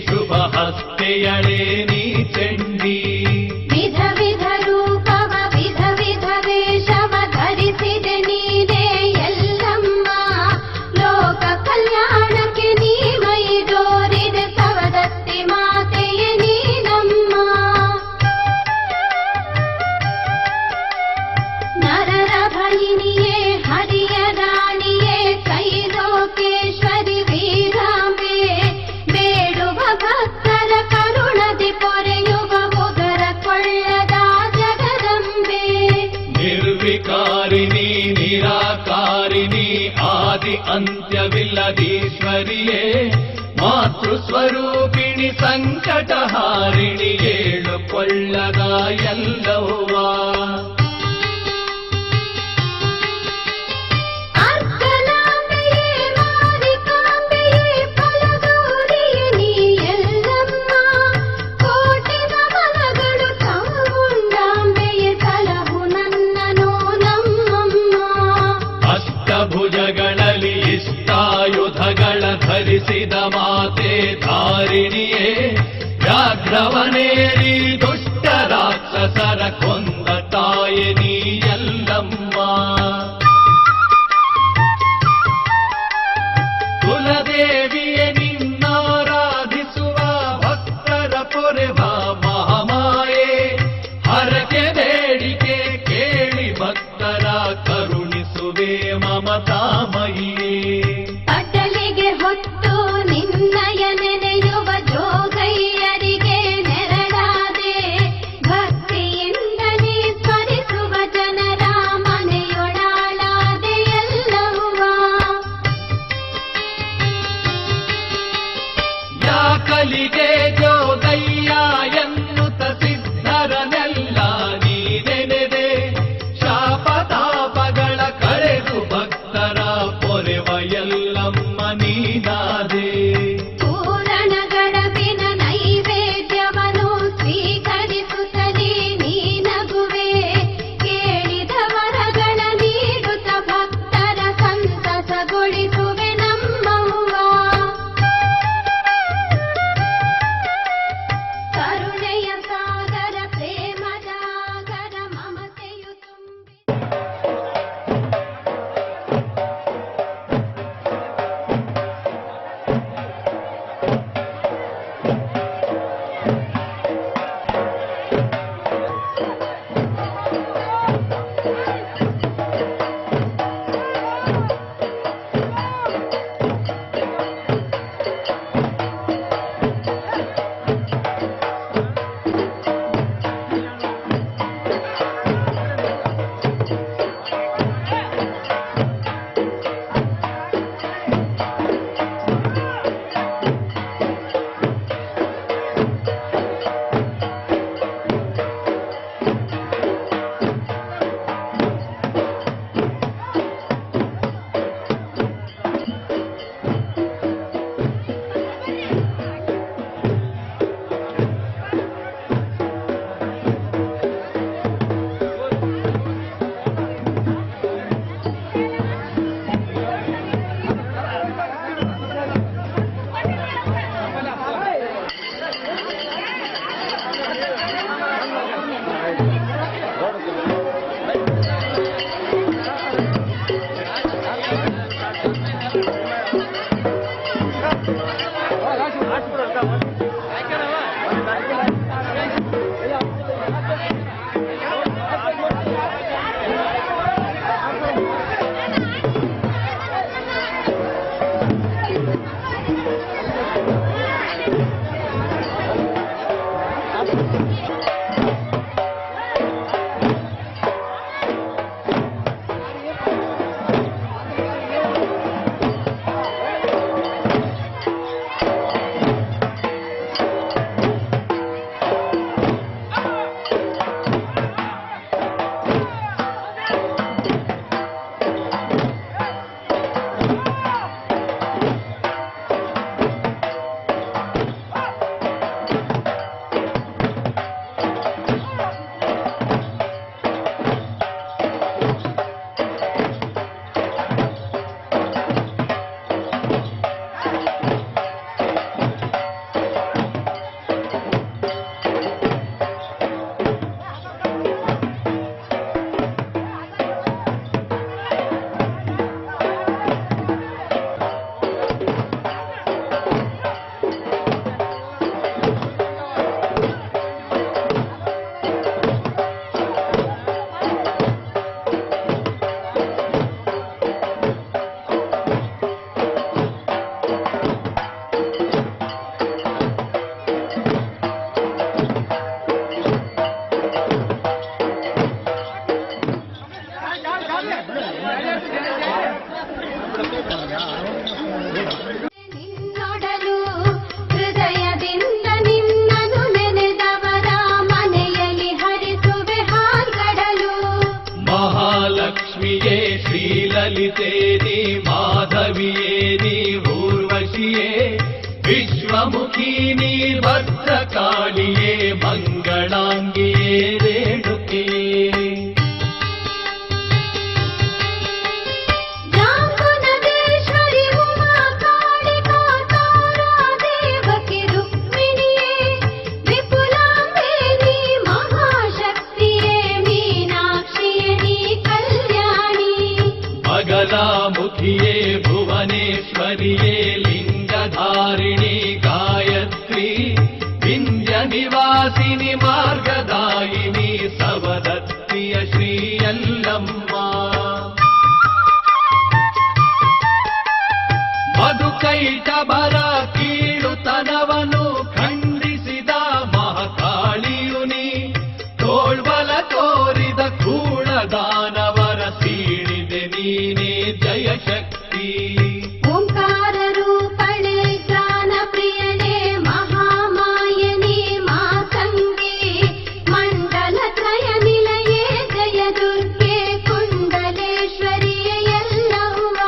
ಶುಭ ಹಸ್ತೆಯಳೇ ನೀ ಚಂಡಿ. ವಿಧ ವಿಧ ರೂಪವ ವಿಧ ವಿಧ ವೇಷವ ಧರಿಸಿದೆ ನೀನೇ ಎಲ್ಲಮ್ಮ. ಲೋಕ ಕಲ್ಯಾಣಕ್ಕೆ ನೀ ಮೈದೋರಿದೆ ಸವದತ್ತಿ ಮಾತೆಯೇ ನೀನಮ್ಮ. ನರರ ಭಯಿನಿಯೇ ಹರಿಯ ರಾಣಿಯೇ ಕೈಲೋಕೇಶ್ವರಿ ವೀರಾಂಬೆ. ಬೇಡುವ ಭಕ್ತರ ಕರುಣದಿ ಪೊರೆಯುವ ಉದರ ಕೊಳ್ಳದ ಜಗದಂಬೆ. ನಿರ್ವಿಕಾರಿಣಿ ನಿರಾಕಾರಿಣಿ ಆದಿ ಅಂತ್ಯವಿಲ್ಲದೀಶ್ವರಿಯೇ ಮಾತೃ ಸ್ವರೂಪಿಣಿ ಸಂಕಟಹಾರಿಣಿ ಏಳು ಕೊಳ್ಳದ ಎಲ್ಲವ್ವ. ಅರ್ಕಲಾಂಬೆಯೇ ಮಾರಿಕಾಂಬೆಯೇ ಫಲಗೌರಿಯೇ ನೀ ಎಲ್ಲಮ್ಮ. ಕೋಟಿ ನಮನಗಳು ಚಾಮುಂಡಾಂಬೆಯೇ ಸಲಹು ನನ್ನನು ನಮ್ಮಮ್ಮ. ಅಷ್ಟಭುಜಗಳಲ್ಲಿ ಇಷ್ಟಾಯುಧಗಳ ಧರಿಸಿದ ಮಾತೆ ಧಾರಿಣಿಯೇ ವ್ಯಾಘ್ರವನೇರಿ ದುಷ್ಟ ರಾಕ್ಷಸರ ಕೊಂದ ತಾಯೆ ನೀ ಎಲ್ಲಮ್ಮ. ಕುಲದೇವಿಯೇ ನಿನ್ನಾರಾಧಿಸುವ ಭಕ್ತರ ಪೊರೆವ ಮಹಾಮಾಯೆ. ಹರಕೆ ಬೇಡಿಕೆ ಕೇಳಿ ಭಕ್ತರ ಕರುಣಿಸುವೆ ಮಮತಾಮಯಿಯೇ. ಅಡ್ಡಲಿಗೆ ಹೊತ್ತು ನಿನ್ನಯ ನೆನೆಯುವ ಜೋಗಯ್ಯರಿಗೆ ನೆರಳಾದೆ. ಭಕ್ತಿಯಿಂದ ಲಲಿತೆ ನೀ ಮಾಧವಿಯೇ ನೀ ಊರ್ವಶಿಯೇ ವಿಶ್ವಮುಖಿ ನೀ ಭದ್ರಕಾಳಿಯೇ ಮಂಗಳಾಂಗಿಯೇ ರೇಣುಕೆಯೇ ಮುಖಿಯೇ ಭುವನೇಶ್ವರಿಯೇ ಲಿಂಗಧಾರಿಣಿ ಗಾಯತ್ರಿ ವಿಂಧ್ಯ ನಿವಾಸಿನಿ ಮಾರ್ಗದಾಯಿನಿ ಸವದತ್ತಿಯ ಶ್ರೀ ಯಲ್ಲಮ್ಮ ಮಧುಕೈಟಭರ ಕೀಳುತನವನು ಖಂಡಿಸಿದ ಮಹಾಕಾಳಿಯು ನೀ ತೋಳ್ಬಲ ತೋರಿದ ಕೂಳದಾನವರ ಸೀಳಿದೆ ನೀನೇ ಜಯ ಶಕ್ತಿ ಓಂಕಾರ ರೂಪಣೆ ಜ್ಞಾನ ಪ್ರಿಯಣೆ ಮಹಾಮಾಯನಿ ಮಾತಂಗಿ ಮಂಡಲ ತ್ರಯ ನಿಲಯೇ ಜಯ ದುರ್ಗೆ ಕುಂಡಲೇಶ್ವರಿಯ ಎಲ್ಲವ್ವ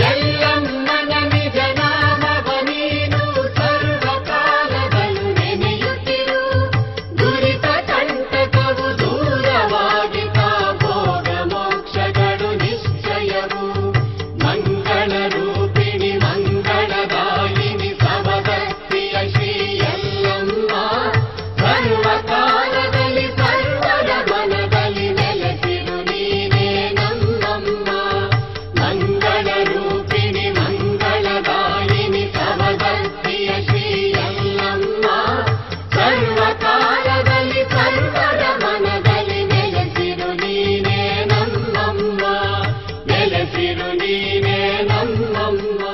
ಎಲ್ಲಮ್ಮನ ನಿಜ ನಾಮವ ನೀನು ಸರ್ವಕಾಲದಲ್ಲೂ ನೆನೆಯುತ್ತಿರು ದುರಿತ ಕಂಟಕವು ದೂರವಾಗಿ ಭೋಗ ಮೋಕ್ಷಗಳು ನಿಶ್ಚಯವು ಮಂಗಳ ರೂಪಿಣಿ ಮಂಗಳದಾಯಿನಿ ಸವದತ್ತಿಯ ಶ್ರೀ ಯಲ್ಲಮ್ಮ ಸರ್ವಕಾಲದಲ್ಲಿ ಸರ್ವರ ಮನದಲ್ಲಿ ನೆಲೆಸಿರು ನೀನೇ ನಮ್ಮಮ್ಮ ಮಂಗಳ ರೂಪಿಣಿ ಮಂಗಳದಾಯಿನಿ ಸವದತ್ತಿಯ ಶ್ರೀ ಯಲ್ಲಮ್ಮ ಸರ್ವಕಾಲದಲ್ಲಿ ಸರ್ವರ ಮನದಲ್ಲಿ ನೆಲೆಸಿರು ನೀನೇ ನಮ್ಮಮ್ಮ ನೆಲೆಸಿರು ನೀನೇ ನಮ್ಮಮ್ಮ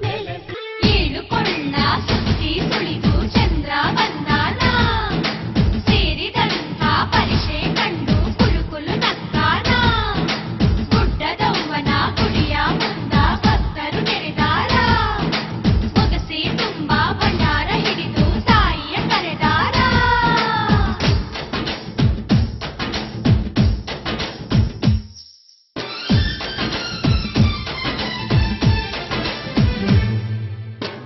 ನೆಲೆಸಿರು ಏಳುಕೊಳ್ಳ ಸುತ್ತಿ ಸುಳಿದು ಚಂದ್ರ ಬಂದಾನ ಸೇರಿದಂಥ ಪರಿಷೆ ಕಂಡು ಕುಲುಕುಲು ನಕ್ಕಾನ ಗುಡ್ಡದವ್ವನ ಗುಡಿಯ ಮುಂದ ಭಕ್ತರು ನೆರೆದಾರ ಮೊಗಸಿ ತುಂಬ ಭಂಡಾರ ಹಿಡಿದು ತಾಯಿಯ ಕರೆದಾರ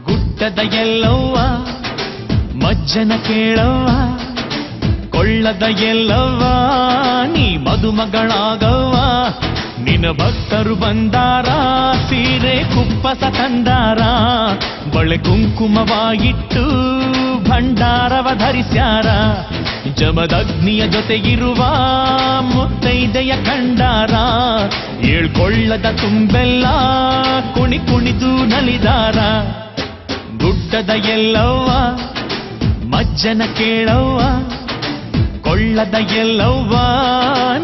ಗುಡ್ಡದ ಎಲ್ಲವ್ವ ಮಜ್ಜನ ಕೇಳವ್ವ ಕೊಳ್ಳದ ಎಲ್ಲವ್ವ ನೀ ಮದುಮಗಳಾಗವ್ವ ನಿನ್ನ ಭಕ್ತರು ಬಂದಾರ ಸೀರೆ ಕುಪ್ಪಸ ತಂದಾರ ಬಳೆ ಕುಂಕುಮವಾಗಿಟ್ಟು ಭಂಡಾರವ ಧರಿಸ್ಯಾರ ಜಮದಗ್ನಿಯ ಜೊತೆಗಿರುವ ಮುತ್ತೈದೆಯ ಕಂಡಾರ ಏಳ್ಕೊಳ್ಳದ ತುಂಬೆಲ್ಲ ಕುಣಿ ಕುಣಿದು ನಲಿದಾರ ಗುಡ್ಡದ ಎಲ್ಲವ್ವ ಮಜ್ಜನ ಕೇಳವ್ವ ಕೊಳ್ಳದ ಎಲ್ಲವ್ವ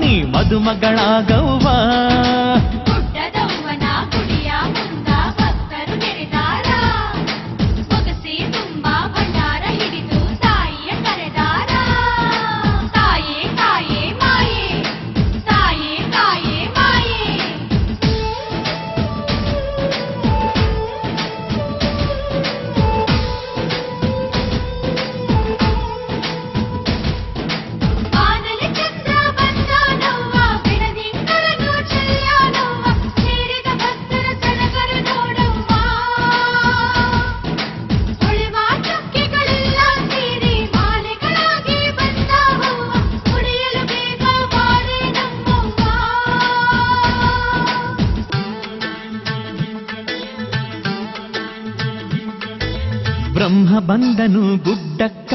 ನೀ ಮದುಮಗಳಾಗವ್ವ ಗುಡ್ಡದವ್ವನ ಗುಡಿಯ ಮುಂದ ಭಕ್ತರು ನೆರೆದಾರ ಮೊಗಸಿ ತುಂಬ ಭಂಡಾರ ಹಿಡಿದು ತಾಯಿಯ ಕರೆದಾರ ತಾಯೇ ತಾಯೇ ಮಾಯೇ ತಾಯೇ ತಾಯೇ ಮಾಯೇ ಬಾನಲಿ ಚಂದ್ರ ಬಂದಾನವ್ವ ಬೆಳದಿಂಗಳನು ಚೆಲ್ಯಾನವ್ವ ಸೇರಿದ ಭಕ್ತರ ಸಡಗರ ನೋಡವ್ವ ಹೊಳೆವ ಚುಕ್ಕೆಗಳೆಲ್ಲ ಸೇರಿ ಮಾಲೆಗಳಾಗಿ ಬಂದಾವವ್ವ ಕುಡಿಯಲು ಬೇಗ ಬಾರೆ ನಮ್ಮವ್ವ ಬ್ರಹ್ಮ ಬಂದನು ಗುಡ್ಡಕ್ಕ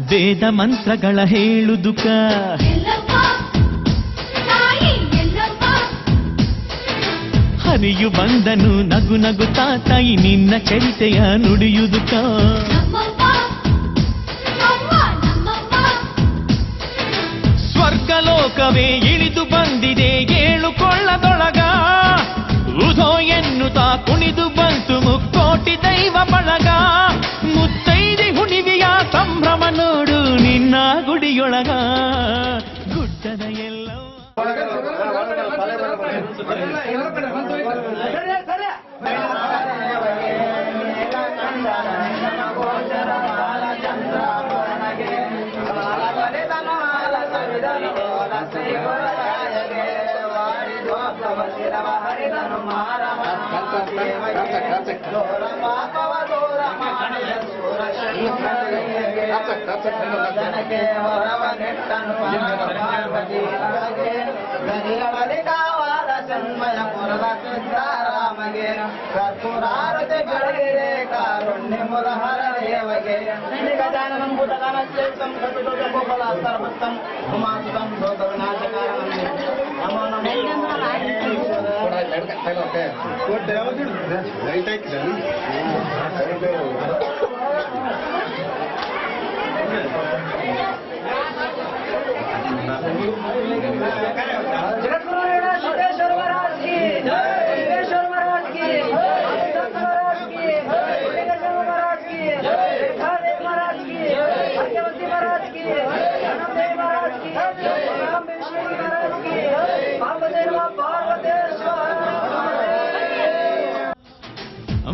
ವೇದ ಮಂತ್ರಗಳ ಹೇಳುದುಕ ಎಲ್ಲವ್ವ ತಾಯಿ ಎಲ್ಲವ್ವ ಹರಿಯು ಬಂದನು ನಗು ನಗುತ್ತಾ ತಾಯಿ ನಿನ್ನ ಚರಿತೆಯ ನುಡಿಯುದುಕ ನಮ್ಮವ್ವ ಅವ್ವ ನಮ್ಮವ್ವ ಸ್ವರ್ಗಲೋಕವೇ ಇಳಿದು ಬಂದಿದೆ ಏಳುಕೊಳ್ಳದೊಳಗ ಉಧೋ ಎನ್ನುತ್ತಾ ಕುಣಿದು ಬಂತು ಮುಕ್ಕೋಟಿ ದೈವ ಬಳಗ ಮುತ್ತೈದೆ ಹುಣಿವಿಯ ಸಂಭ್ರಮ ನೋಡು ನಿನ್ನ ಗುಡಿಯೊಳಗ ಗುಡ್ಡದ ಎಲ್ಲೋ ಭೈರವ ಹರಿದನು ದೂರ ಪಾಪವ ದೂರ ಮಾಡಿದ ಸೂರ ಜನಕ್ಕೆ ಹೊರವ ನೆಟ್ಟನು ಪಾರ್ವತಿ ಬಲಿಕಾವಾದ ಚನ್ಮಯ ಪುರದ ಸಿದ್ಧಾರಾಮಗೆ ಕರ್ಪೂರಾರತಿ ಬೆಳಗಿರೆ ಕಾರುಣ್ಯ ಮುದ ಹರದೇವಗೆ ಗಜಾನನಂ ಭೂತಗಣಶ್ರೇಷ್ಠಂ ಕಪಿತೋಜಗೋಪಲ ಸರ್ವತ್ತಂ ಉಮಾಸುತಂ ಶೋಕ ವಿನಾಶಕಾರಣಂ ನಮೋ ನಮೋ जगतगुरु सिद्धेश्वर महाराज की जय, सिद्धेश्वर महाराज की संत महाराज की सिद्धेश्वर महाराज की रेखादेव महाराज की भाग्यवती महाराज की धनदेव महाराज की रामेश्वरी महाराज की पार्वदेव पार्वतेश्वर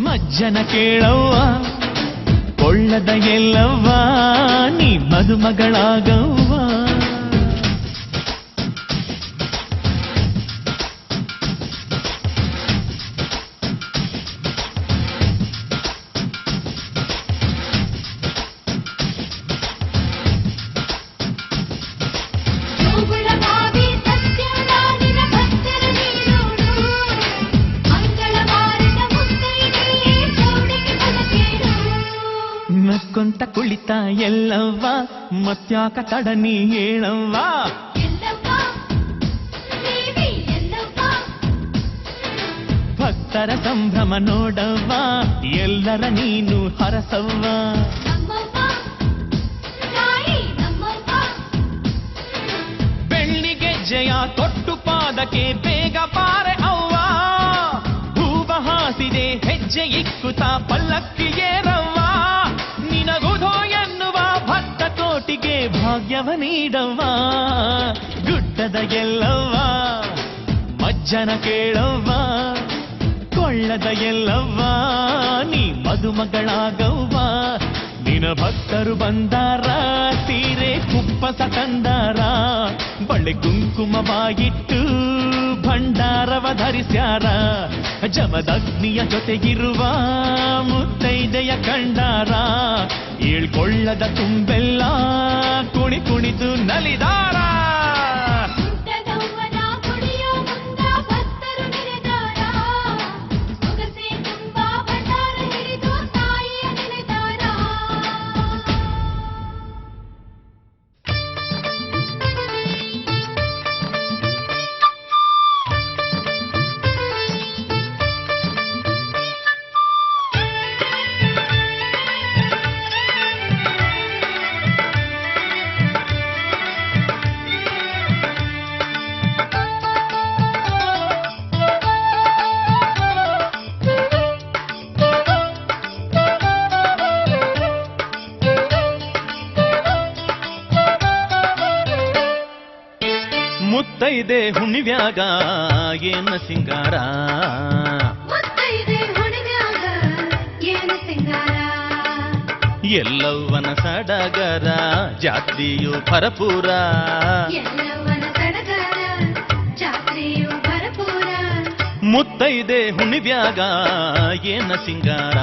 ಮಜ್ಜನ ಕೇಳವ್ವ ಕೊಳ್ಳದ ಎಲ್ಲವ್ವ ನೀ ಮದುಮಗಳಾಗವ್ವ ನಕ್ಕೊಂತ ಕುಳಿತ ಎಲ್ಲವ್ವ ಮತ್ಯಾಕ ತಡ ನೀ ಹೇಳವ್ವ ಭಕ್ತರ ಸಂಭ್ರಮ ನೋಡವ್ವ ಎಲ್ಲರ ನೀನು ಹರಸವ್ವ ಬೆಳ್ಳಿಗೆ ಜಯ ತೊಟ್ಟು ಪಾದಕ್ಕೆ ಬೇಗ ಪಾರೆ ಅವ್ವ ಹೂವ ಹಾಸಿದೆ ಹೆಜ್ಜೆ ಇಕ್ಕುತ್ತ ಪಲ್ಲಕ್ಕಿಯೇರವ್ವ ನಿನಗುಧೋ ಎನ್ನುವ ಭಕ್ತ ಕೋಟಿಗೆ ಭಾಗ್ಯವ ನೀಡವ್ವ ಗುಡ್ಡದ ಎಲ್ಲವ್ವ ಮಜ್ಜನ ಕೇಳವ್ವ ಕೊಳ್ಳದ ಎಲ್ಲವ್ವ ನೀ ಮದುಮಗಳಾಗವ್ವ ನಿನ ಭಕ್ತರು ಬಂದಾರ ಸೀರೆ ಕುಪ್ಪಸ ತಂದಾರ ಬಳೆ ಕುಂಕುಮ ಬಾಗಿಟ್ಟು ಭಂಡಾರವ ಧರಿಸ್ಯಾರ ಜಮದಗ್ನಿಯ ಜೊತೆಗಿರುವ ಮುತ್ತೈದೆಯ ಕಂಡಾರ ಏಳ್ಕೊಳ್ಳದ ತುಂಬೆಲ್ಲ ಕುಣಿ ಕುಣಿದು ನಲಿದಾರ ಮುತ್ತೈದೆ ಹುಣ್ಣಿವ್ಯಾಗ ಏನ ಸಿಂಗಾರ ಎಲ್ಲವ್ವನ ಸಡಗರ ಜಾತ್ರೆಯು ಭರಪೂರ ಮುತ್ತೈದೆ ಹುಣ್ಣಿವ್ಯಾಗ ಏನ ಸಿಂಗಾರ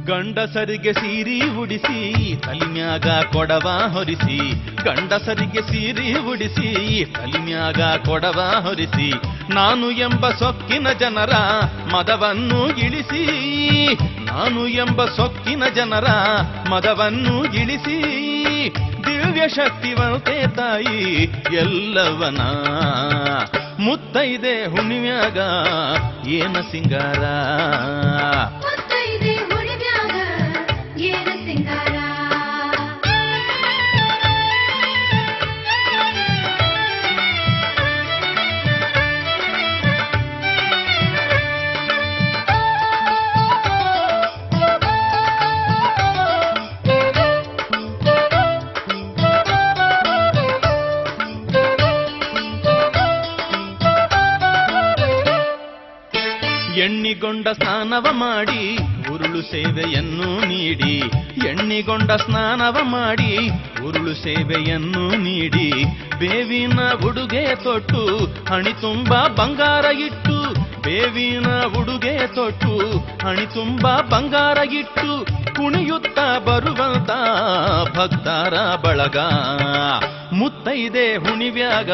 ಗಂಡಸರಿಗೆ ಸೀರಿ ಉಡಿಸಿ ತಲಿಮ್ಯಾಗ ಕೊಡವ ಹೊರಿಸಿ ಗಂಡಸರಿಗೆ ಸೀರಿ ಉಡಿಸಿ ತಲಿಮ್ಯಾಗ ಕೊಡವ ಹೊರಿಸಿ ನಾನು ಎಂಬ ಸೊಕ್ಕಿನ ಜನರ ಮದವನ್ನು ಇಳಿಸಿ ನಾನು ಎಂಬ ಸೊಕ್ಕಿನ ಜನರ ಮದವನ್ನು ಇಳಿಸಿ ದಿವ್ಯ ಶಕ್ತಿವಂತೆ ತಾಯಿ ಎಲ್ಲವನ ಮುತ್ತೈದೆ ಹುಣ್ಣಿಮ್ಯಾಗ ಏನ ಸಿಂಗಾರ ಎಣ್ಣಿಗೊಂಡ ಸ್ನಾನವ ಮಾಡಿ ಉರುಳು ಸೇವೆಯನ್ನು ನೀಡಿ, ಎಣ್ಣಿಗೊಂಡ ಸ್ನಾನವ ಮಾಡಿ ಉರುಳು ಸೇವೆಯನ್ನು ನೀಡಿ, ಬೇವಿನ ಉಡುಗೆ ತೊಟ್ಟು ಹಣಿ ತುಂಬ ಬಂಗಾರ ಇಟ್ಟು, ಬೇವಿನ ಉಡುಗೆ ತೊಟ್ಟು ಹಣಿ ತುಂಬ ಬಂಗಾರ ಇಟ್ಟು, ಕುಣಿಯುತ್ತ ಬರುವಂತ ಭಕ್ತರ ಬಳಗ, ಮುತ್ತೈದೆ ಹುಣಿವ್ಯಾಗ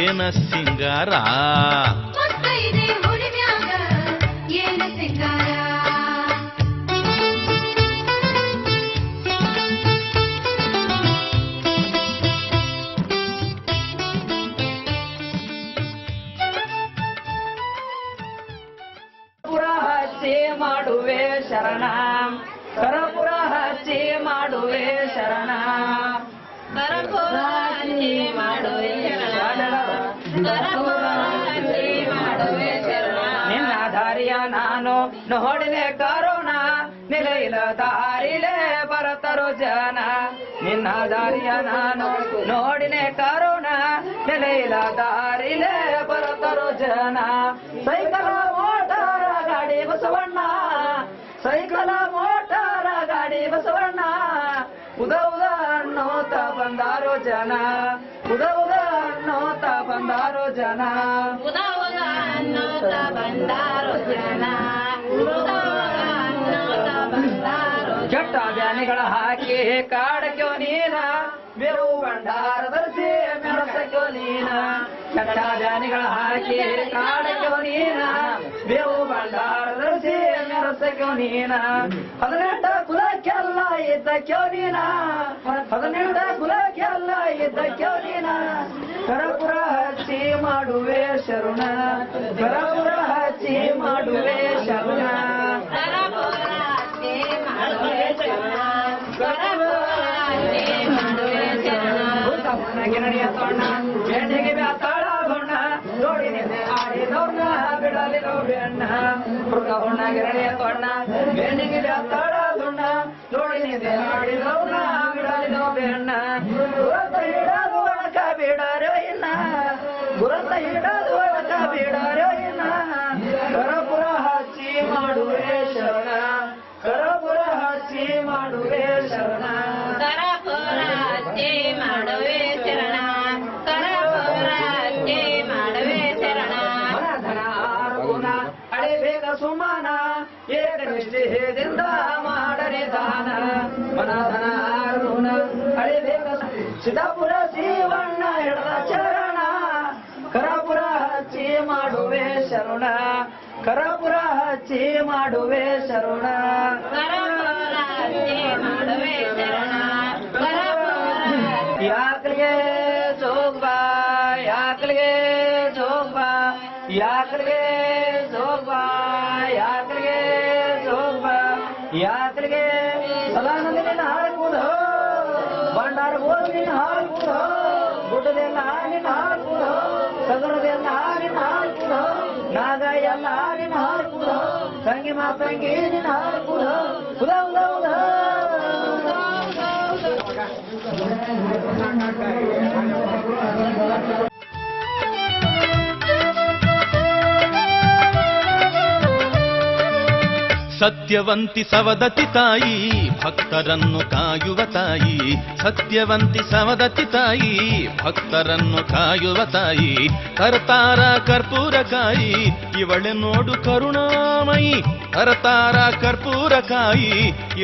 ಏನ ಸಿಂಗಾರ, ಮುತ್ತೈದೆ ಹುಡುಗ್ಯಾಗ ಏನ ಸಿಂಗಾರ. ಪುರ ಹಚ್ಚಿ ಮಾಡುವೆ ಶರಣ, ಕರಪುರ ಹಚ್ಚಿ ಮಾಡುವೆ ಶರಣ, ಕರಪುರ ಹಚ್ಚಿ ಮಾಡುವೆ ಶರಣ, ಕರಪುರ ಹಚ್ಚಿ ಮಾಡುವೆ ಶರಣ. ನಿನ್ನ ದಾರಿಯ ನಾನು ನೋಡಿದೆ ಕರುಣ, ನಿಲೈಲ ದಾರಿಲೇ ಬರತರು ಜನ, ನಿನ್ನ ದಾರಿಯ ನಾನು ನೋಡಿದೆ ಕರುಣ, ನಿಲೈಲ ದಾರಿಲೇ ಬರತರು ಜನ. ಸೈಕಲ ಮೋಟಾರ ಗಾಡಿ ಬಸವಣ್ಣ, ಸೈಕಲ ಮೋಟಾರ ಗಾಡಿ ಬಸವಣ್ಣ, ಉದ ಉದ ಅನ್ನೋತ ಬಂದಾರೋ ಜನ, ಉದ ಉದ ಅನ್ನೋತ ಬಂದಾರೋ ಜನ. ಉದ ಉದ ಅನ್ನೋತ ಬಂದಾರೋ ಜನ, ಉದ ಉದ ಅನ್ನೋತ ಬಂದಾರೋ ಜನ. ಕೆಟ್ಟ ಧ್ಯಾನಿಗಳ ಹಾಕಿ ಕಾಡಕ್ಯೋ ನೀನ, ಬೇವು ಭಂಡಾರ ಧರಿಸಿ ಮೆಣಸಕ್ಯೋ ನೀನ, ಕೆಟ್ಟ ಧ್ಯಾನಿಗಳ ಹಾಕಿ ಕಾಡಕ್ಯೋ ನೀನ, ಬೇವು ಭಂಡಾರ ಧರಿಸಿ ಮೆಣಸಕ್ಯೋ ನೀನ. 18 ಕುಲಕ್ಕೆಲ್ಲ ಇದ್ದಕ್ಯೋ ನೀನ, 18 ಕುಲಕ್ಕೆಲ್ಲ ಇದ್ದಕ್ಯೋ ನೀನ. ಕರಪುರ ಹಚ್ಚಿ ಮಾಡುವೆ ಶರಣ, ಕರಪುರ ಹಚ್ಚಿ ಮಾಡುವೆ ಶರಣ. ಕರಪುರ ಹಚ್ಚಿ ಮಾಡುವೆ ಶರಣ, ಕರಪುರ ಹಚ್ಚಿ ಮಾಡುವೆ ಶರಣ. ಗಿರಣಿಯ ತೋಣ ಬೆಣ್ಣಿಗೆ ಬ್ಯಾತಾಳ ಬಣ್ಣ, ನೋಡಿ ನಿನ್ನೆ ಆಡಿದವ್ನ ಬಿಡಲಿ ನೋಡಿ ಅಣ್ಣ. ಮೃಗ ಹೊಣ್ಣ ಗಿರಣಿಯ ತೋಣ ಬೆಣ್ಣಿಗೆ ಬ್ಯಾತಾಳ ಬಣ್ಣ, ನೋಡಿ ನಿನ್ನೆ ಆಡಿದವ್ನ ಬಿಡಲಿ ನೋಡಿ ಅಣ್ಣ. ಗುರತ ಹಿಡದು ಒಳಕ ಬಿಡರೋ ಇನ್ನ, ಗುರತ ಹಿಡದು ಒಳಕ ಬಿಡರೋ ಇನ್ನ. ಕರಪುರ ಹಚ್ಚಿ ಮಾಡುವೆ ಶರಣ, ಕರಪುರ ಹಚ್ಚಿ ಮಾಡುವೆ ಶರಣ. ಕರಪುರ ಹಚ್ಚಿ ಮಾಡುವೆ ಶರಣ, ಕರಪುರ ಹಚ್ಚಿ ಮಾಡುವೆ ಶರಣ. ಮನಧನ ಆರುಗುಣ ಅಳಿಬೇಕ ಸುಮನ, ಏಕನಿಷ್ಠೆಯಿಂದ ಮಾಡರೆ ದಾನ. ಮನಧನ ಆರುಗುಣ ಅಳಿಬೇಕ ಸಿದ್ದಾಪುರ ಶಿವಣ್ಣ ಹಿಡದ ಚರಣ, ಕರಪುರ ಹಚ್ಚಿ ಮಾಡುವೆ ಶರಣ, ಕರಪುರ ಹಚ್ಚಿ ಮಾಡುವೆ ಶರಣ. ಕರಪುರ ಹಚ್ಚಿ ಮಾಡುವೆ ಶರಣ, ಕರಪುರ ಹಚ್ಚಿ. ಯಾಕಲಿಗೆ ಜೋಗ್ಬಾ, ಯಾಕಲಿಗೆ ಜೋಗ್ಬಾ, ಯಾಕಲಿಗೆ ಜೋಗ್ಬಾ, ಯಾಕಲಿಗೆ ಜೋಗ್ಬಾ, ಯಾಕಲಿಗೆ ಸದಾನಂದಿನ ಹಾಡ್ಕೂಡೋ, ಭಂಡಾರ ಗೋವಿನ ಹಾಡ್ಕೂಡೋ, ಗುಡ್ಡದೆಲ್ಲ ನಿನ್ನ ಹಾಡ್ಕೂಡೋ, ಸಗರದೆಲ್ಲ ನಿನ್ನ ಹಾಡ್ಕೂಡೋ, ನಾಗ ಎಲ್ಲ ನಿನ್ನ ಹಾಡ್ಕೂಡೋ, ತಂಗಿ ಮಾತಂಗಿ ನಿನ್ನ ಹಾಡ್ಕೂಡೋ, ಉದ ಉದ ಉದ. ಸತ್ಯವಂತಿ ಸವದತಿ ತಾಯಿ ಭಕ್ತರನ್ನು ಕಾಯುವ ತಾಯಿ, ಸತ್ಯವಂತಿ ಸವದತಿ ತಾಯಿ ಭಕ್ತರನ್ನು ಕಾಯುವ ತಾಯಿ. ಕರ್ತಾರ ಕರ್ಪೂರ ಕಾಯಿ ಇವಳೆ ನೋಡು ಕರುಣಾಮಯಿ, ಕರ್ತಾರ ಕರ್ಪೂರ ಕಾಯಿ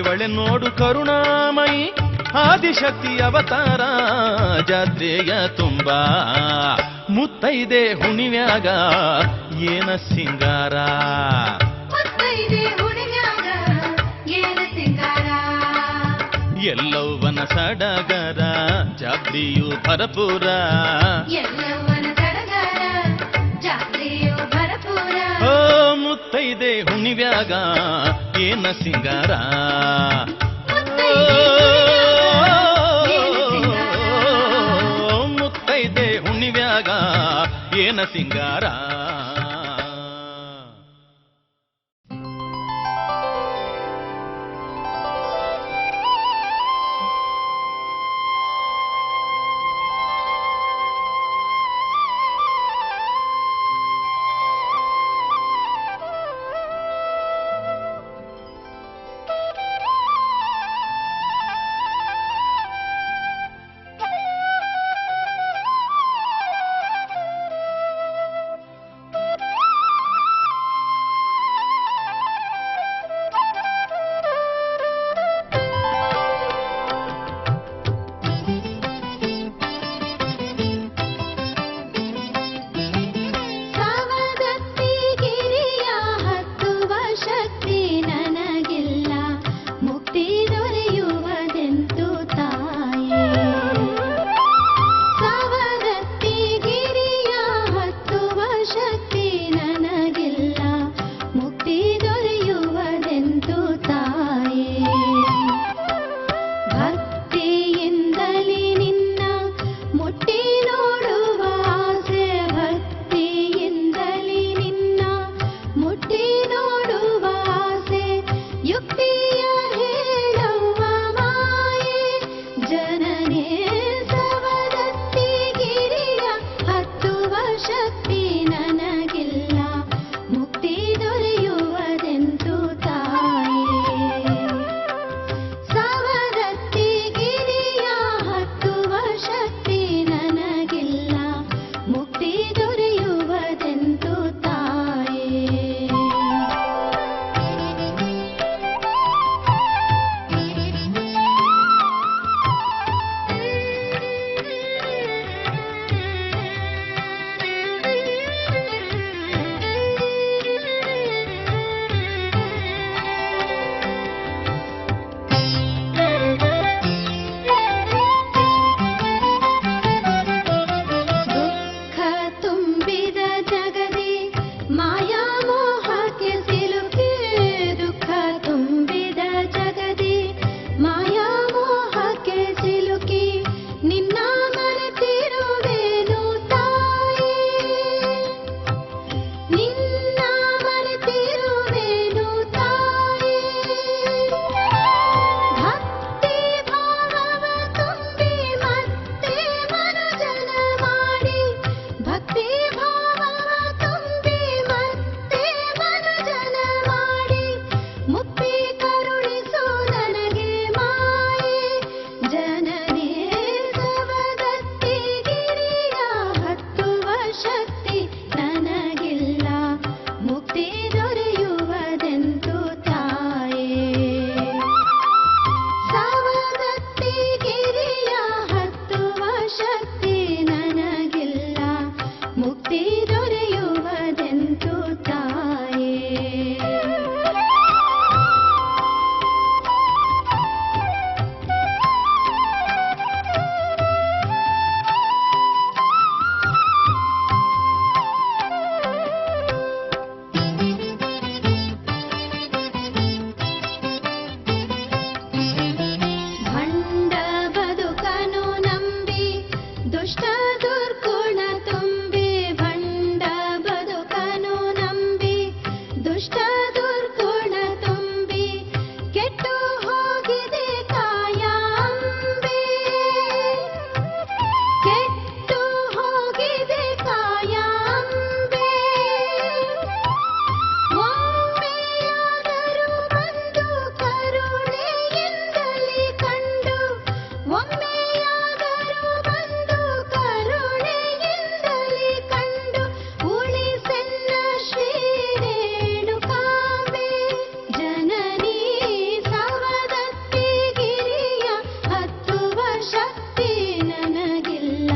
ಇವಳೆ ನೋಡು ಕರುಣಾಮಯಿ. ಆದಿಶಕ್ತಿ ಅವತಾರ ಜಾತ್ರೆಯ ತುಂಬ, ಮುತ್ತೈದೆ ಹುಣಿವ್ಯಾಗ ಏನ ಸಿಂಗಾರ, ಮುತ್ತೈದೆ ಹುಡುಗ್ಯಾಗ ಏನ ಸಿಂಗಾರ. ಎಲ್ಲವನ ಸಡಗರ ಜಾತ್ರೆಯು ಭರಪುರ, ಎಲ್ಲವನ ಸಡಗರ ಜಾತ್ರೆಯು ಭರಪುರ. ಓ ಮುತ್ತೈದೆ ಹುಣಿವ್ಯಾಗ ಏನ ಸಿಂಗಾರ, ಮುತ್ತೈದೆ ಹುಣಿವ್ಯಾಗ ಏನ ಸಿಂಗಾರ. ಕೆಟ್ಟು ಹೋಗಿದೆ ಕಾಯಾಂಬೆ ಒಮ್ಮೆಯಾದರೂ ಬಂದು ಕರುಣೆಯಿಂದಲೇ ಕಂಡು ಒಮ್ಮೆಯಾದರೂ ಬಂದು ಕರುಣೆಯಿಂದಲೇ ಕಂಡು ಉಳಿಸೆನ್ನ ಶ್ರೀ ರೇಣುಕಾಂಬೆ ಜನನೀ ಸವದತ್ತಿ ಗಿರಿಯ ಹತ್ತುವ ಶಕ್ತಿ ನನಗಿಲ್ಲ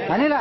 ಅನಿಲ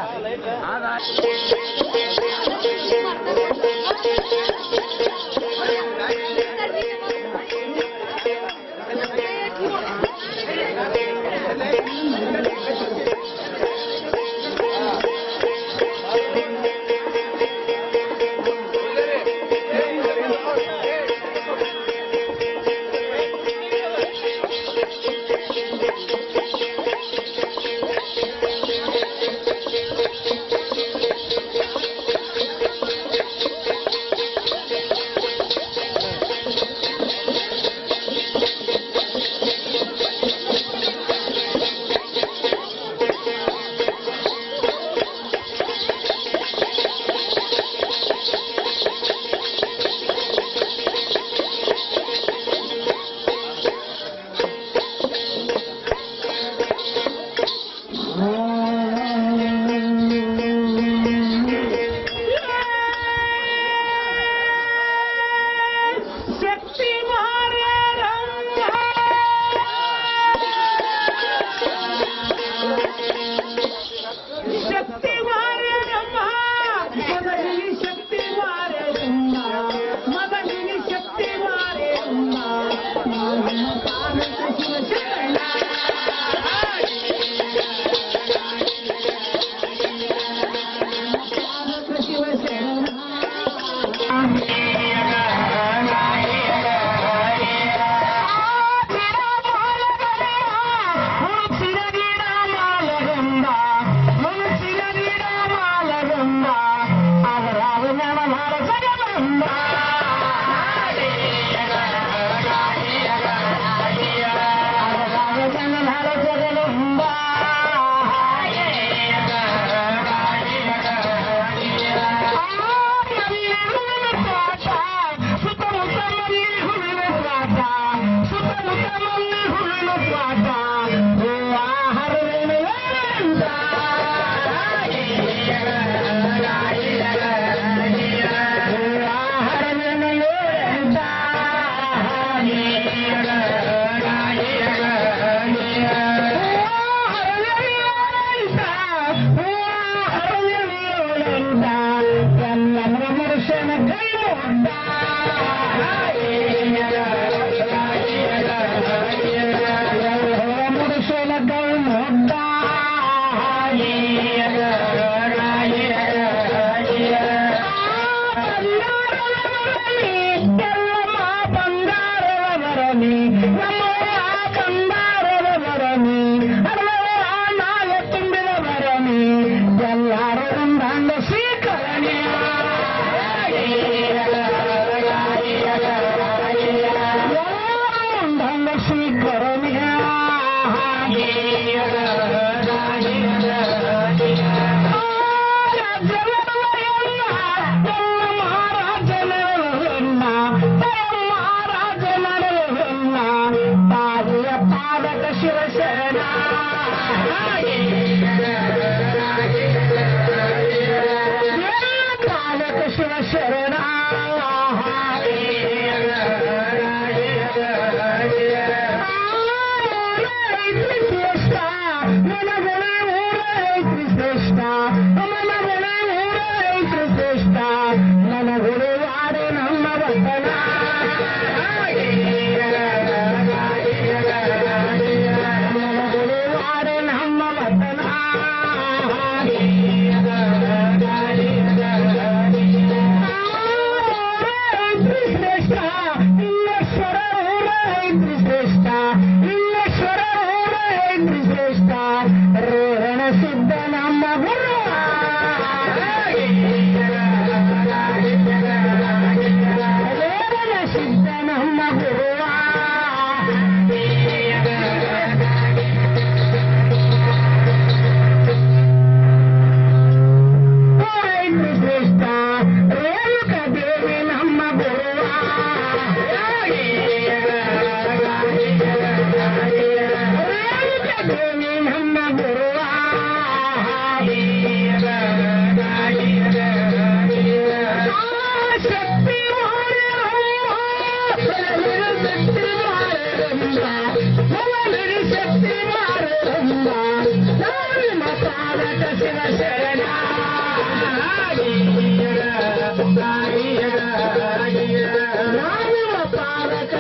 ನಮ್ಮ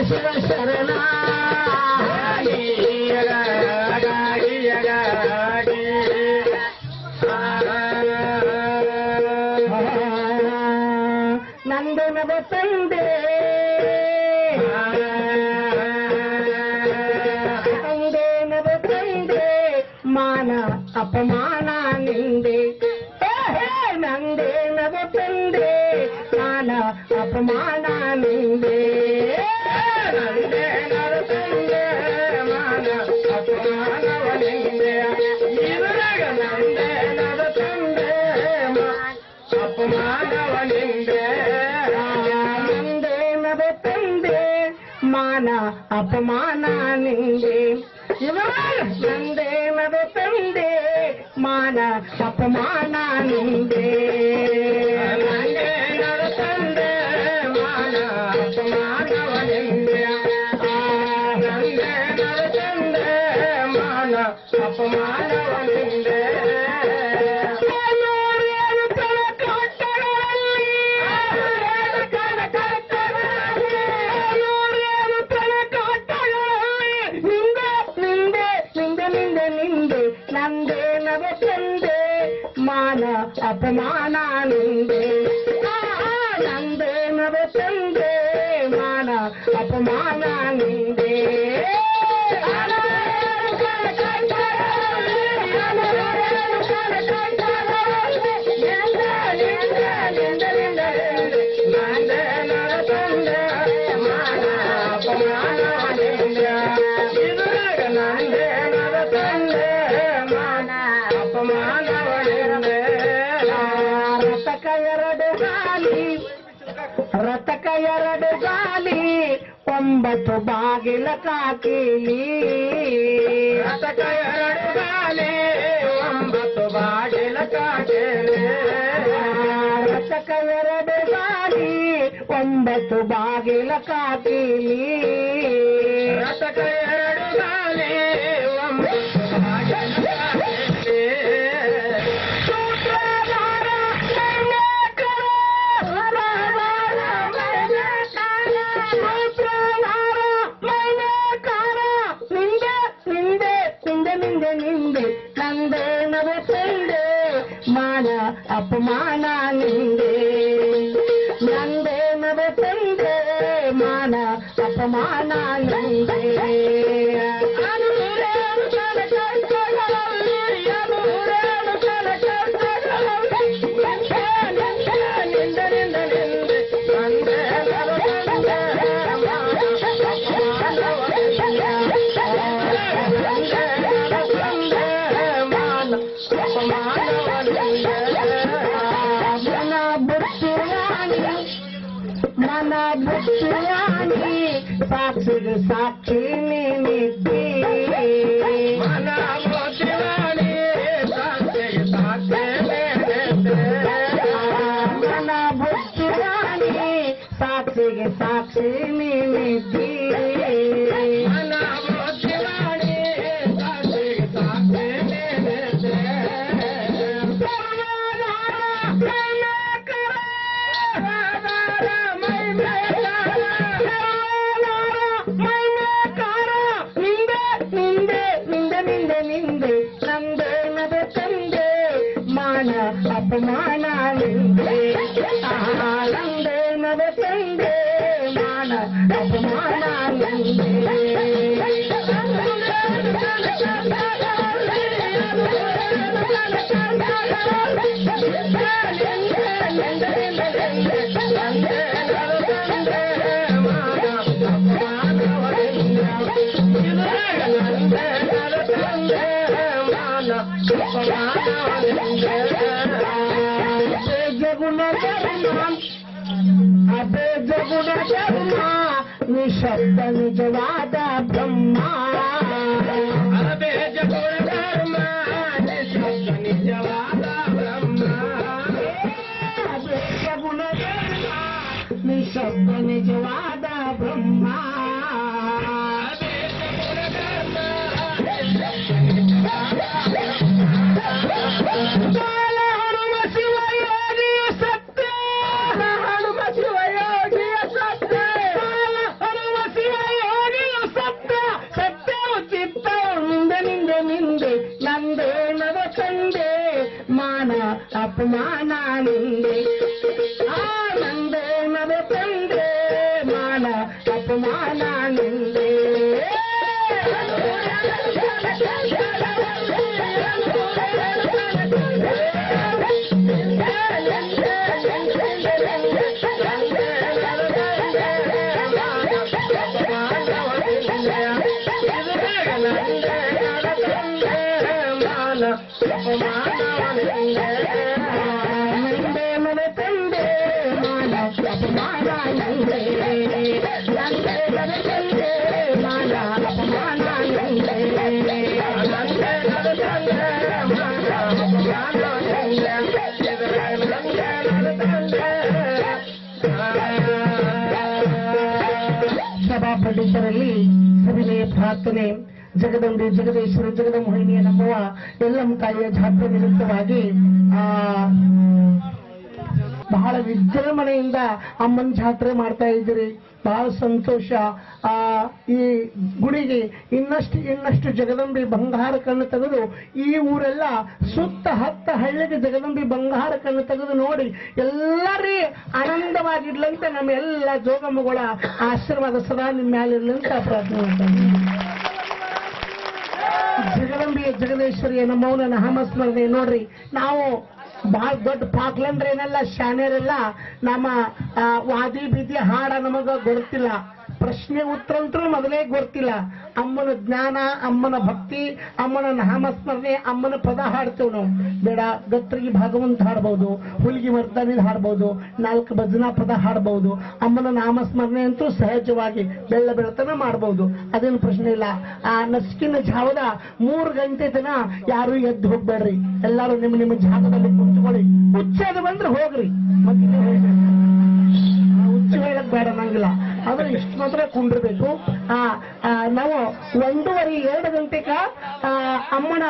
ಶಿವ ಶರಣ ನಂದನದ ತಂದೆ ನಂದನದ ತಂದೆ ಮಾನ ಅಪಮಾನ ನಿಂದೆ ನಂದೇನದ ತಂದೆ ಮಾನ ಅಪಮಾನ ನಿಂದೆ ನಂದೇನದ ತಂದೆ ಮಾನ ಅಪಮಾನವ ನಿಂದೆ ಇದ್ರಾಗ ನಂದೇನದ ತಂದೆ ಅಪಮಾನವ ನಿಂದೆ ನಂದೇನದ ತಂದೆ ಮಾನ ಅಪಮಾನ ನಿಂದೆ ಇದ್ರಾಗ ನಂದೇನದ ತಂದೆ ಮಾನ ಅಪಮಾನ ನಿಂದೆ ನಂದೇನದ ತಂದೆ ಮಾನ ಅಪಮಾನವ ನಿಂದೆ ನಂದೇನದ ತಂದೆ ಮಾನ ಅಪಮಾನವ ನಿಂದೆ ನಂದೇನದ ತಂದೆ ಮಾನ ಅಪಮಾನ ನಿಂದೆ ನಂದೇನದ ತಂದೆ ಮಾನ ಅಪಮಾನ ನಿಂದೆ ರಥಕ ಎರಡು ಗಾಲಿ ಒಂಬತ್ತು ಬಾಗಿಲ ಕಾಕಿಲಿ ರಥಕ ಎರಡು ಗಾಲಿ ಒಂಬತ್ತು ಬಾಗಿಲ ಕಾಕಿಲಿ ರಥಕ ಎರಡು ಗಾಲಿ ಒಂಬತ್ತು ಬಾಗಿಲ ಕಾಕಿಲಿ ರಥಕ ಎರಡು ಗಾಲಿ ಒಂಬತ್ತು ಬಾಗಿಲ ಕಾಕಿಲಿ ನಂದೇನದ ತಂದೆ ಮಾನ ಅಪಮಾನ ನಿಂದೆ ನಂದೇನದ ತಂದೆ ಮಾನ ಅಪಮಾನ ನಿಂದೆ ಮನ ಬುದ್ಧಿಯಾನಿ ಸಾಕ್ಷಿಗೆ ಸಾಕ್ಷಿ ನೀನಿದ್ದಿ ಮನ ಬುದ್ಧಿಯಾನಿ ಸಾಕ್ಷಿಗೆ ಸಾಕ್ಷಿ ಮನ ಬುದ್ಧಿಯಾನಿ ಸಾಕ್ಷಿಗೆ ಸಾಕ್ಷಿ ನೀನಿದ್ದಿ ಮನ ಬುದ್ಧಿಯಾನಿ ಸಾಕ್ಷಿಗೆ ಸಾಕ್ಷಿ ನಂದೇನದ ತಂದೆ ಮಾನ ಅಪಮಾನ ನಿಂದೆ ನಂದೇನದ ತಂದೆ ಮಾನ ಅಪಮಾನ ನಿಂದೆ ಜಗುಣ ಅದೇ ಜಗುಣ ಧರ್ಮ ನಿಶಬ್ದ ನಿಜವಾದ ಬ್ರಹ್ಮ ಅದೇ ಜಗುಣ ಧರ್ಮ ನಿಶಬ್ದ ನಿಜವಾದ ಬ್ರಹ್ಮ ಅದೇ ಜಗುಣ ಧರ್ಮ ನಿಶಬ್ದ ನಿಜವಾದ ಬ್ರಹ್ಮ ಹನುಮ ಶಿವ ಯೋಗಿಯ ಸತ್ಯ ಹನುಮ ಶಿವ ಪಂಡಿತರಲ್ಲಿ ಸವಿನಯ ಪ್ರಾರ್ಥನೆ. ಜಗದಂಬೆ ಜಗದೇಶ್ವರಿ ಜಗದಮೋಹಿನಿಯ ನಮ್ಮವ ಎಲ್ಲಮ್ಮ ತಾಯಿಯ ಜಾತ್ರೆ ನಿಮಿತ್ತವಾಗಿ ಬಹಳ ವಿಜೃಂಭಣೆಯಿಂದ ಅಮ್ಮನ ಜಾತ್ರೆ ಮಾಡ್ತಾ ಇದ್ದೀರಿ. ಬಹಳ ಸಂತೋಷ. ಈ ಗುಡಿಗೆ ಇನ್ನಷ್ಟು ಜಗದಂಬಿ ಬಂಗಾರ ಕಣ್ಣು ತೆಗೆದು ಈ ಊರೆಲ್ಲ ಸುತ್ತ 10 ಹಳ್ಳಿಗೆ ಜಗದಂಬಿ ಬಂಗಾರ ಕಣ್ಣು ತೆಗೆದು ನೋಡಿ ಎಲ್ಲರೂ ಆನಂದವಾಗಿರ್ಲಂತ ನಮ್ಮ ಎಲ್ಲ ಜೋಗಮ್ಮಗಳ ಆಶೀರ್ವಾದ ಸದಾ ನಿಮ್ಮ ಮ್ಯಾಲಿರ್ಲಂತ ಪ್ರಾರ್ಥನೆ ಮಾಡ್ತಾರೆ. ಜಗದಂಬಿಯ ಜಗದೇಶ್ವರಿಯ ನಮ್ಮವನ ನಾಮಸ್ಮರಣೆ ನೋಡ್ರಿ. ನಾವು ಬಹಳ ದೊಡ್ಡ ಪಾಕ್ಲಂದ್ರೇನೆಲ್ಲ ಶಾಣ್ಯರೆಲ್ಲ ನಮ್ಮ ವಾದಿ ಬೀದಿ ಹಾಡ ನಮಗ ಗೊತ್ತಿಲ್ಲ, ಪ್ರಶ್ನೆ ಉತ್ತರ ಅಂತೂ ಮೊದಲೇ ಗೊತ್ತಿಲ್ಲ. ಅಮ್ಮನ ಜ್ಞಾನ, ಅಮ್ಮನ ಭಕ್ತಿ, ಅಮ್ಮನ ನಾಮಸ್ಮರಣೆ, ಅಮ್ಮನ ಪದ ಹಾಡ್ತೇವೆ ನಾವು. ಬೇಡ ಗತ್ತರಿಗೆ ಭಾಗವಂತ ಹಾಡ್ಬೋದು, ಹುಲಿಗಿ ಮರ್ದಾನಿದ್ ಹಾಡ್ಬೋದು, 4 ಭಜನಾ ಪದ ಹಾಡ್ಬೋದು. ಅಮ್ಮನ ನಾಮಸ್ಮರಣೆ ಅಂತೂ ಸಹಜವಾಗಿ ಬೆಳತನ ಮಾಡ್ಬೋದು, ಅದೇನು ಪ್ರಶ್ನೆ ಇಲ್ಲ. ಆ ನಸಿಕಿನ ಜಾವದ 3 ಗಂಟೆ ತನ ಯಾರು ಎದ್ದು ಹೋಗ್ಬೇಡ್ರಿ, ಎಲ್ಲಾರು ನಿಮ್ಮ ಜಾಗದಲ್ಲಿ ಕುಂತ್ಕೊಳ್ಳಿ. ಹುಚ್ಚದು ಬಂದ್ರೆ ಹೋಗ್ರಿ, ಮತ್ತೆ ಹುಚ್ಚು ಹೇಳಕ್ ಬೇಡ ನಂಗಿಲ್ಲ, ಆದ್ರೆ ಇಷ್ಟು ಮಾತ್ರ ಕುಂಡಿರ್ಬೇಕು. ನಾವು 1:30-2 ಗಂಟೆಗ ಅಮ್ಮನ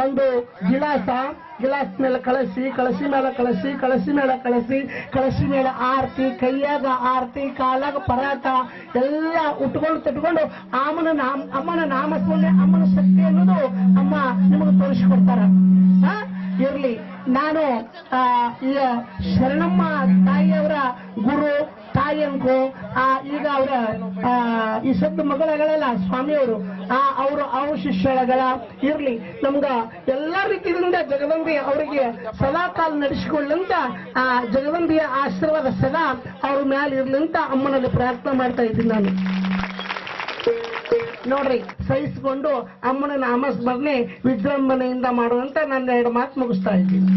ಒಂದು ಗಿಲಾಸ್ ಮೇಲೆ ಕಳಸಿ ಮೇಲೆ ಆರತಿ, ಕೈಯಾಗ ಆರತಿ, ಕಾಲಾಗ ಪರಾಟ ಎಲ್ಲ ತಟ್ಕೊಂಡು ಅಮ್ಮನ ನಾಮಸ್ಮರಣೆ, ಅಮ್ಮನ ಶಕ್ತಿ ಅನ್ನೋದು ಅಮ್ಮ ನಿಮಗೆ ತೋರಿಸಿಕೊಡ್ತಾರ. ಇರ್ಲಿ, ನಾನು ಈಗ ಶರಣಮ್ಮ ತಾಯಿಯವರ ಗುರು ತಾಯಿ ಅನ್ಕೋ, ಈಗ ಅವರ ಈ ಸದ್ದು ಮಗಳಗಳೆಲ್ಲ ಸ್ವಾಮಿಯವರು ಅವ್ರ ಶಿಷ್ಯಗಳ ಇರ್ಲಿ. ನಮ್ಗ ಎಲ್ಲಾ ರೀತಿಯಿಂದ ಜಗದಂಬಿ ಅವರಿಗೆ ಸದಾ ಕಾಲ ನಡೆಸಿಕೊಳ್ಳಂತ ಜಗದಂಬಿಯ ಆಶೀರ್ವಾದ ಸದಾ ಅವ್ರ ಮ್ಯಾಲ ಇರ್ಲಂತ ಅಮ್ಮನಲ್ಲಿ ಪ್ರಾರ್ಥನೆ ಮಾಡ್ತಾ ಇದ್ದೀನಿ ನಾನು. ನೋಡ್ರಿ, ಸಹಿಸಿಕೊಂಡು ಅಮ್ಮನ ನಾಮಸ್ಮರಣೆ ವಿಜೃಂಭಣೆಯಿಂದ ಮಾಡುವಂತ ನನ್ನ 2 ಮಾತು ಮುಗಿಸ್ತಾ ಇದ್ದೀನಿ.